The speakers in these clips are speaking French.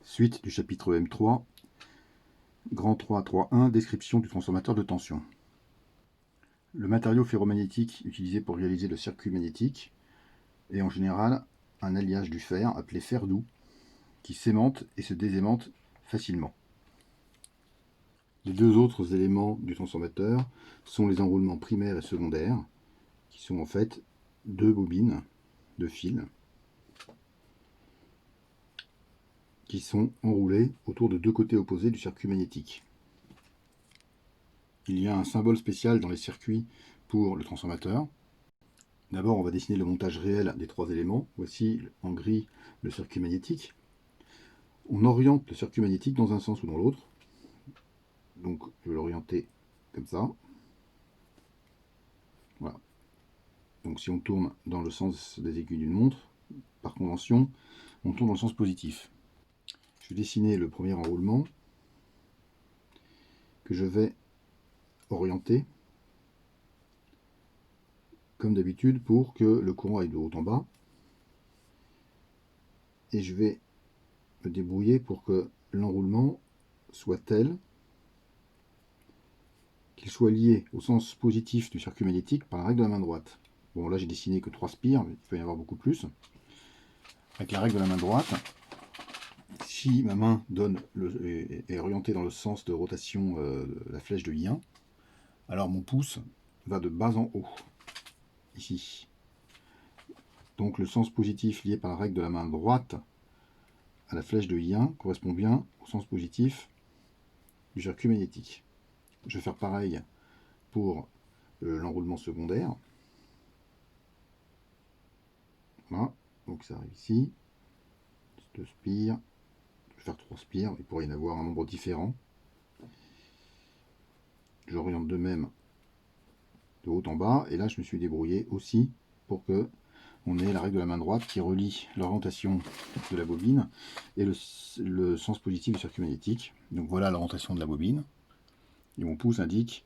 Suite du chapitre M3, grand 3.3.1, description du transformateur de tension. Le matériau ferromagnétique utilisé pour réaliser le circuit magnétique est en général un alliage du fer appelé fer doux qui s'aimante et se désaimente facilement. Les deux autres éléments du transformateur sont les enroulements primaires et secondaires qui sont en fait deux bobines de fil qui sont enroulées autour de deux côtés opposés du circuit magnétique. Il y a un symbole spécial dans les circuits pour le transformateur. D'abord, on va dessiner le montage réel des trois éléments. Voici en gris le circuit magnétique. On oriente le circuit magnétique dans un sens ou dans l'autre. Donc, je vais l'orienter comme ça. Voilà. Donc, si on tourne dans le sens des aiguilles d'une montre, par convention, on tourne dans le sens positif. Je vais dessiner le premier enroulement que je vais orienter comme d'habitude pour que le courant aille de haut en bas. Et je vais me débrouiller pour que l'enroulement soit tel qu'il soit lié au sens positif du circuit magnétique par la règle de la main droite. Bon, là j'ai dessiné que 3 spires, mais il peut y en avoir beaucoup plus. Avec la règle de la main droite, si ma main est orientée dans le sens de rotation de la flèche de I1, alors mon pouce va de bas en haut, ici. Donc le sens positif lié par la règle de la main droite à la flèche de I1 correspond bien au sens positif du circuit magnétique. Je vais faire pareil pour l'enroulement secondaire. Voilà, donc ça arrive ici. 2 spires. Je vais faire 3 spires, il pourrait y en avoir un nombre différent. J'oriente de même de haut en bas, et là je me suis débrouillé aussi pour que on ait la règle de la main droite qui relie l'orientation de la bobine et le sens positif du circuit magnétique. Donc voilà l'orientation de la bobine, et mon pouce indique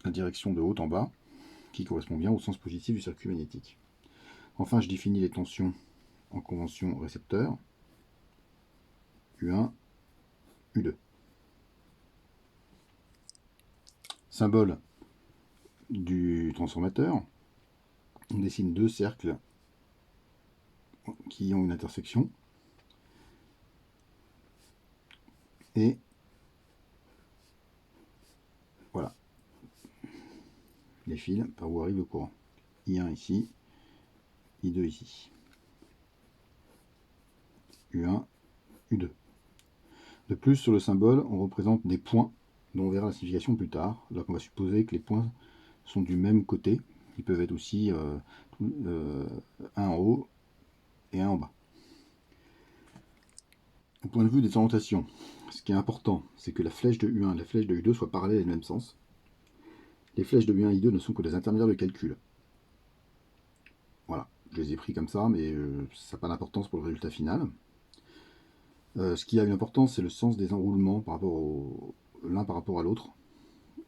la direction de haut en bas qui correspond bien au sens positif du circuit magnétique. Enfin, je définis les tensions en convention récepteur, U1, U2. Symbole du transformateur, on dessine deux cercles qui ont une intersection et voilà les fils par où arrive le courant. I1 ici, I2 ici, U1, U2. De plus, sur le symbole, on représente des points dont on verra la signification plus tard. Donc on va supposer que les points sont du même côté. Ils peuvent être aussi un en haut et un en bas. Au point de vue des orientations, ce qui est important, c'est que la flèche de U1 et la flèche de U2 soient parallèles et le même sens. Les flèches de U1 et I2 ne sont que des intermédiaires de calcul. Voilà, je les ai pris comme ça, mais ça n'a pas d'importance pour le résultat final. Ce qui a une importance, c'est le sens des enroulements par rapport l'un par rapport à l'autre.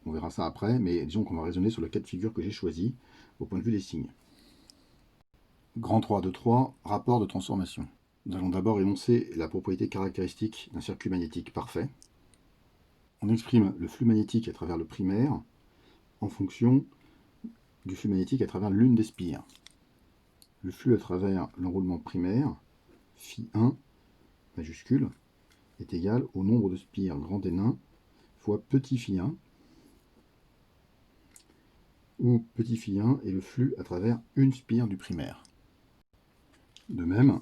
On verra ça après, mais disons qu'on va raisonner sur le cas de figure que j'ai choisi au point de vue des signes. Grand 3.2.3, rapport de transformation. Nous allons d'abord énoncer la propriété caractéristique d'un circuit magnétique parfait. On exprime le flux magnétique à travers le primaire en fonction du flux magnétique à travers l'une des spires. Le flux à travers l'enroulement primaire, Φ1 majuscule, est égal au nombre de spires grand N1 fois petit Φ1, où petit Φ1 est le flux à travers une spire du primaire. De même,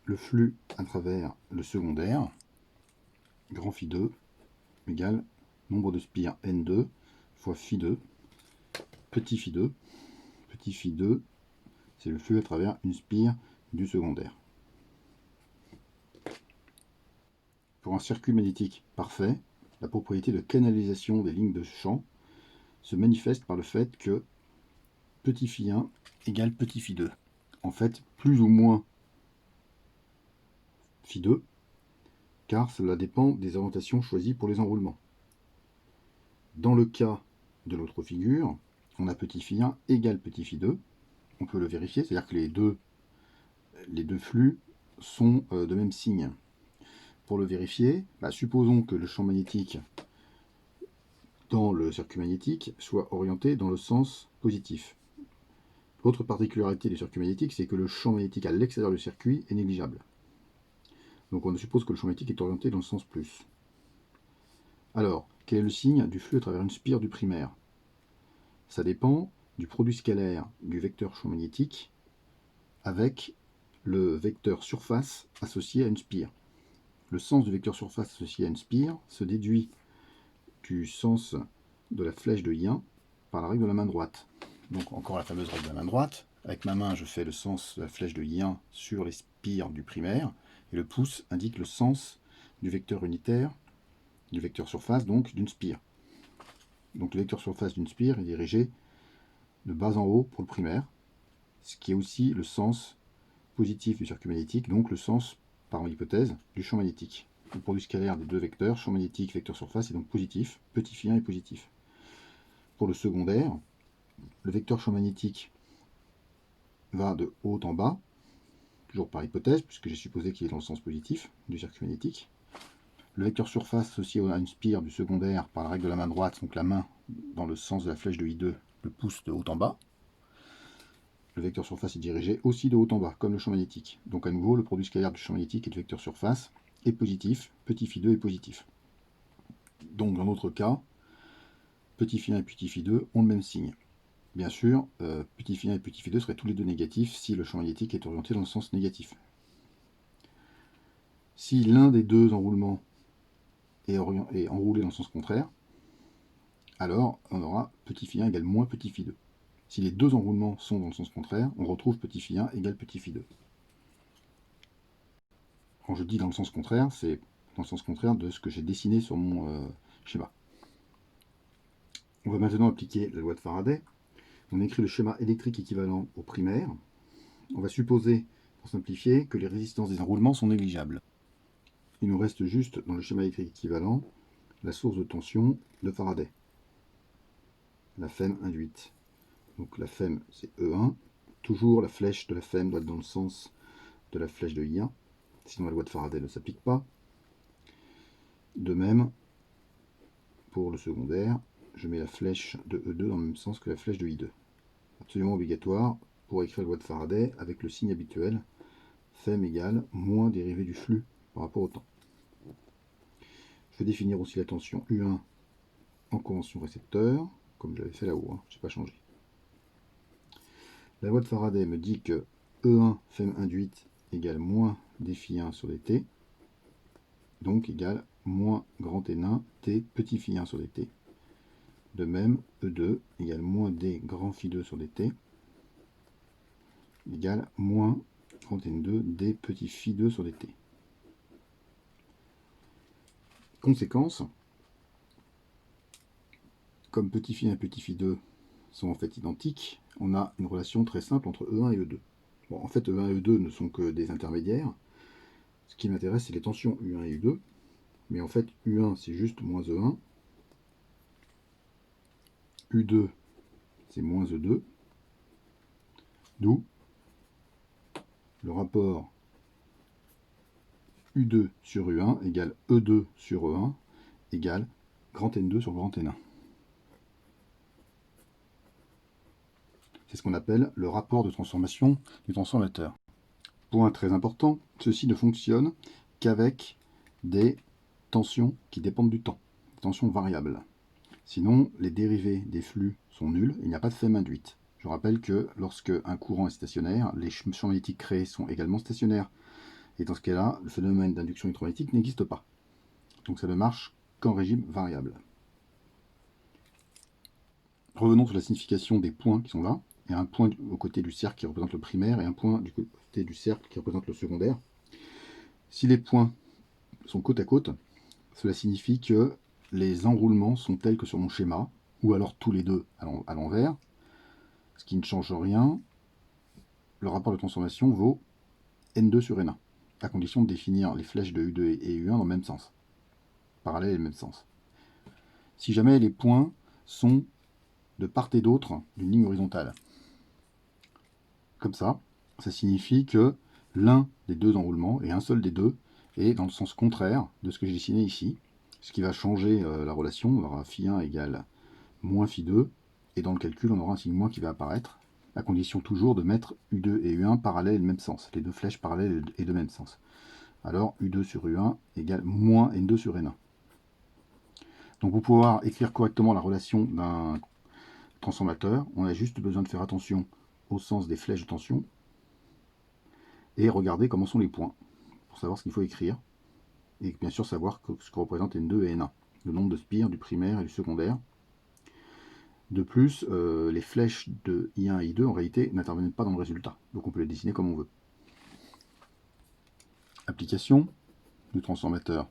le flux à travers le secondaire, grand Φ2, égale nombre de spires N2 fois Φ2, petit Φ2. Petit Φ2, c'est le flux à travers une spire du secondaire. Pour un circuit magnétique parfait, la propriété de canalisation des lignes de champ se manifeste par le fait que petit Φ1 égale petit Φ2. En fait, plus ou moins Φ2, car cela dépend des orientations choisies pour les enroulements. Dans le cas de l'autre figure, on a petit Φ1 égale petit Φ2. On peut le vérifier, c'est-à-dire que les deux flux sont de même signe. pour le vérifier, supposons que le champ magnétique dans le circuit magnétique soit orienté dans le sens positif. L'autre particularité du circuit magnétique, c'est que le champ magnétique à l'extérieur du circuit est négligeable. Donc on suppose que le champ magnétique est orienté dans le sens plus. Alors, quel est le signe du flux à travers une spire du primaire? Ça dépend du produit scalaire du vecteur champ magnétique avec le vecteur surface associé à une spire. Le sens du vecteur surface associé à une spire se déduit du sens de la flèche de I1 par la règle de la main droite. Donc encore la fameuse règle de la main droite. Avec ma main, je fais le sens de la flèche de I1 sur les spires du primaire, et le pouce indique le sens du vecteur unitaire, du vecteur surface, donc d'une spire. Donc le vecteur surface d'une spire est dirigé de bas en haut pour le primaire, ce qui est aussi le sens positif du circuit magnétique, donc le sens, par hypothèse, du champ magnétique. Le produit scalaire des deux vecteurs, champ magnétique, vecteur surface, est donc positif, petit phi 1 est positif. Pour le secondaire, le vecteur champ magnétique va de haut en bas, toujours par hypothèse, puisque j'ai supposé qu'il est dans le sens positif du circuit magnétique. Le vecteur surface associé à une spire du secondaire par la règle de la main droite, donc la main dans le sens de la flèche de I2, le pouce de haut en bas. Le vecteur surface est dirigé aussi de haut en bas, comme le champ magnétique. Donc à nouveau, le produit scalaire du champ magnétique et du vecteur surface est positif, petit phi 2 est positif. Donc dans notre cas, petit phi 1 et petit phi 2 ont le même signe. Bien sûr, petit phi 1 et petit phi 2 seraient tous les deux négatifs si le champ magnétique est orienté dans le sens négatif. Si l'un des deux enroulements est enroulé dans le sens contraire, alors on aura petit phi 1 égale moins petit phi 2. Si les deux enroulements sont dans le sens contraire, on retrouve petit phi 1 égale petit phi 2. Quand je dis dans le sens contraire, c'est dans le sens contraire de ce que j'ai dessiné sur mon schéma. On va maintenant appliquer la loi de Faraday. On écrit le schéma électrique équivalent au primaire. On va supposer, pour simplifier, que les résistances des enroulements sont négligeables. Il nous reste juste, dans le schéma électrique équivalent, la source de tension de Faraday, la FEM induite. Donc la FEM, c'est E1. Toujours, la flèche de la FEM doit être dans le sens de la flèche de I1, sinon la loi de Faraday ne s'applique pas. De même, pour le secondaire, je mets la flèche de E2 dans le même sens que la flèche de I2. Absolument obligatoire pour écrire la loi de Faraday avec le signe habituel, FEM égale moins dérivée du flux par rapport au temps. Je vais définir aussi la tension U1 en convention récepteur, comme je l'avais fait là-haut, je n'ai pas changé. La loi de Faraday me dit que E1 FEM induite égale moins dφ1 sur dt, donc égale moins grand N1 T petit φ1 sur dt. De même, E2 égale moins d grand φ2 sur dt, égale moins grand N2 d petit φ2 sur dt. Conséquence, comme petit φ1 et petit φ2 sont en fait identiques, on a une relation très simple entre E1 et E2. Bon, en fait, E1 et E2 ne sont que des intermédiaires. Ce qui m'intéresse, c'est les tensions U1 et U2. Mais en fait, U1, c'est juste moins E1. U2, c'est moins E2. D'où le rapport U2 sur U1 égale E2 sur E1 égale grand N2 sur grand N1. C'est ce qu'on appelle le rapport de transformation du transformateur. Point très important, ceci ne fonctionne qu'avec des tensions qui dépendent du temps, des tensions variables. Sinon, les dérivés des flux sont nuls, il n'y a pas de FEM induite. Je rappelle que lorsque un courant est stationnaire, les champs magnétiques créés sont également stationnaires. Et dans ce cas-là, le phénomène d'induction électromagnétique n'existe pas. Donc ça ne marche qu'en régime variable. Revenons sur la signification des points qui sont là. Il y a un point au côté du cercle qui représente le primaire et un point du côté du cercle qui représente le secondaire. Si les points sont côte à côte, cela signifie que les enroulements sont tels que sur mon schéma, ou alors tous les deux à l'envers, ce qui ne change rien. Le rapport de transformation vaut N2 sur N1, à condition de définir les flèches de U2 et U1 dans le même sens, parallèles et le même sens. Si jamais les points sont de part et d'autre d'une ligne horizontale, comme ça signifie que l'un des deux enroulements, et un seul des deux, et dans le sens contraire de ce que j'ai dessiné ici, ce qui va changer la relation. On aura φ1 égale moins φ2, et dans le calcul, on aura un signe moins qui va apparaître, à condition toujours de mettre U2 et U1 parallèles et de même sens, les deux flèches parallèles et de même sens. Alors U2 sur U1 égale moins N2 sur N1. Donc pour pouvoir écrire correctement la relation d'un transformateur, on a juste besoin de faire attention au sens des flèches de tension et regarder comment sont les points pour savoir ce qu'il faut écrire, et bien sûr savoir ce que représentent N2 et N1, le nombre de spires du primaire et du secondaire. De plus, les flèches de I1 et I2 en réalité n'interviennent pas dans le résultat, donc on peut les dessiner comme on veut. Application du transformateur.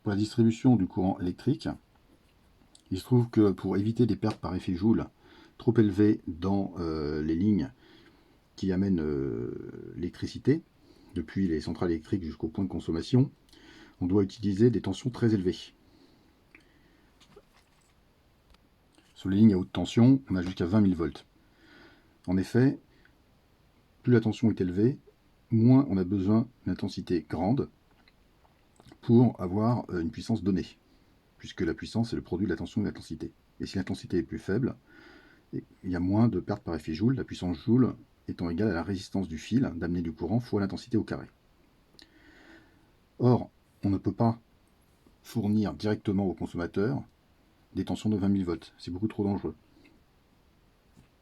Pour la distribution du courant électrique, il se trouve que pour éviter des pertes par effet Joule trop élevées dans les lignes qui amènent l'électricité, depuis les centrales électriques jusqu'au point de consommation, on doit utiliser des tensions très élevées. Sur les lignes à haute tension, on a jusqu'à 20 000 volts. En effet, plus la tension est élevée, moins on a besoin d'une intensité grande pour avoir une puissance donnée, puisque la puissance est le produit de la tension et de l'intensité. Et si l'intensité est plus faible, il y a moins de pertes par effet Joule, la puissance Joule étant égale à la résistance du fil d'amener du courant fois l'intensité au carré. Or, on ne peut pas fournir directement au consommateur des tensions de 20 000 volts, c'est beaucoup trop dangereux.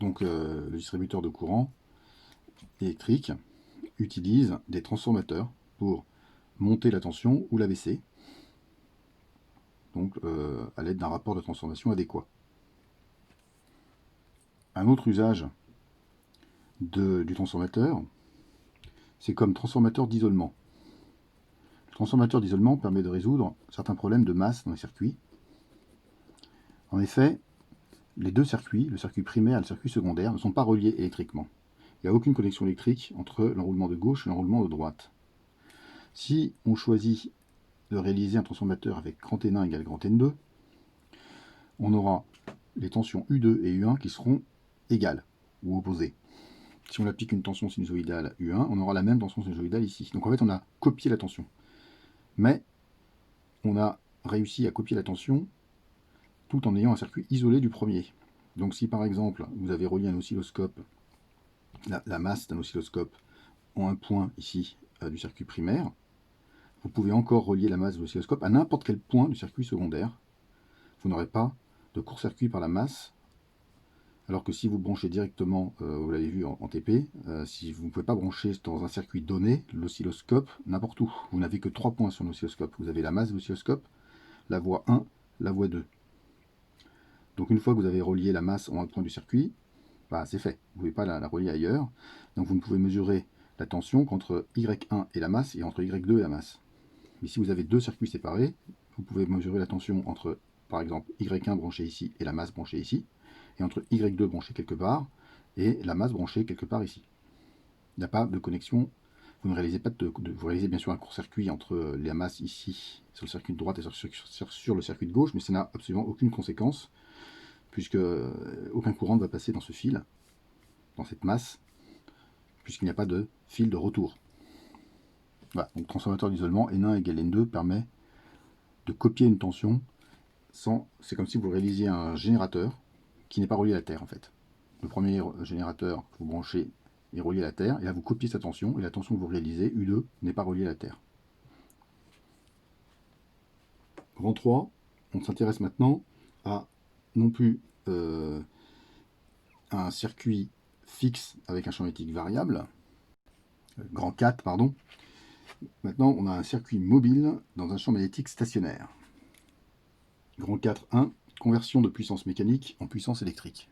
Donc le distributeur de courant électrique utilise des transformateurs pour monter la tension ou la baisser, donc à l'aide d'un rapport de transformation adéquat. Un autre usage du transformateur, c'est comme transformateur d'isolement. Le transformateur d'isolement permet de résoudre certains problèmes de masse dans les circuits. En effet, les deux circuits, le circuit primaire et le circuit secondaire, ne sont pas reliés électriquement. Il n'y a aucune connexion électrique entre l'enroulement de gauche et l'enroulement de droite. Si on choisit de réaliser un transformateur avec grand N1 égale grand N2, on aura les tensions U2 et U1 qui seront égales ou opposées. Si on applique une tension sinusoïdale U1, on aura la même tension sinusoïdale ici. Donc en fait, on a copié la tension. Mais on a réussi à copier la tension tout en ayant un circuit isolé du premier. Donc si par exemple, vous avez relié un oscilloscope, la masse d'un oscilloscope en un point ici du circuit primaire, vous pouvez encore relier la masse de l'oscilloscope à n'importe quel point du circuit secondaire. Vous n'aurez pas de court-circuit par la masse, alors que si vous branchez directement, vous l'avez vu en TP, si vous ne pouvez pas brancher dans un circuit donné l'oscilloscope n'importe où. Vous n'avez que 3 points sur l'oscilloscope. Vous avez la masse de l'oscilloscope, la voie 1, la voie 2. Donc une fois que vous avez relié la masse en un point du circuit, bah, c'est fait. Vous ne pouvez pas la relier ailleurs. Donc vous ne pouvez mesurer la tension qu'entre Y1 et la masse et entre Y2 et la masse. Mais si vous avez deux circuits séparés, vous pouvez mesurer la tension entre, par exemple, Y1 branché ici et la masse branchée ici, et entre Y2 branché quelque part et la masse branchée quelque part ici. Il n'y a pas de connexion. Vous ne réalisez pas vous réalisez bien sûr un court-circuit entre la masse ici sur le circuit de droite et sur le circuit de gauche, mais ça n'a absolument aucune conséquence, puisque aucun courant ne va passer dans ce fil, dans cette masse, puisqu'il n'y a pas de fil de retour. Voilà, donc transformateur d'isolement N1 égale N2 permet de copier une tension sans. C'est comme si vous réalisiez un générateur qui n'est pas relié à la Terre en fait. Le premier générateur que vous branchez est relié à la Terre, et là vous copiez sa tension, et la tension que vous réalisez, U2, n'est pas reliée à la Terre. Grand 3, on s'intéresse maintenant à non plus un circuit fixe avec un champ magnétique variable, grand 4, pardon. Maintenant, on a un circuit mobile dans un champ magnétique stationnaire. Grand 4, 1, conversion de puissance mécanique en puissance électrique.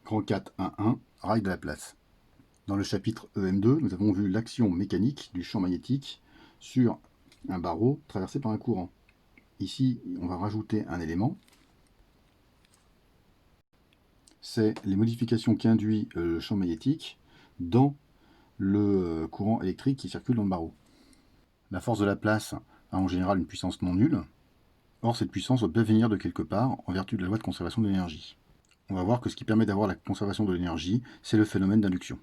Grand 4, 1, 1, rail de Laplace. Dans le chapitre EM2, nous avons vu l'action mécanique du champ magnétique sur un barreau traversé par un courant. Ici, on va rajouter un élément. C'est les modifications qu'induit le champ magnétique dans le courant électrique qui circule dans le barreau. La force de Laplace a en général une puissance non nulle. Or, cette puissance doit bien venir de quelque part en vertu de la loi de conservation de l'énergie. On va voir que ce qui permet d'avoir la conservation de l'énergie, c'est le phénomène d'induction.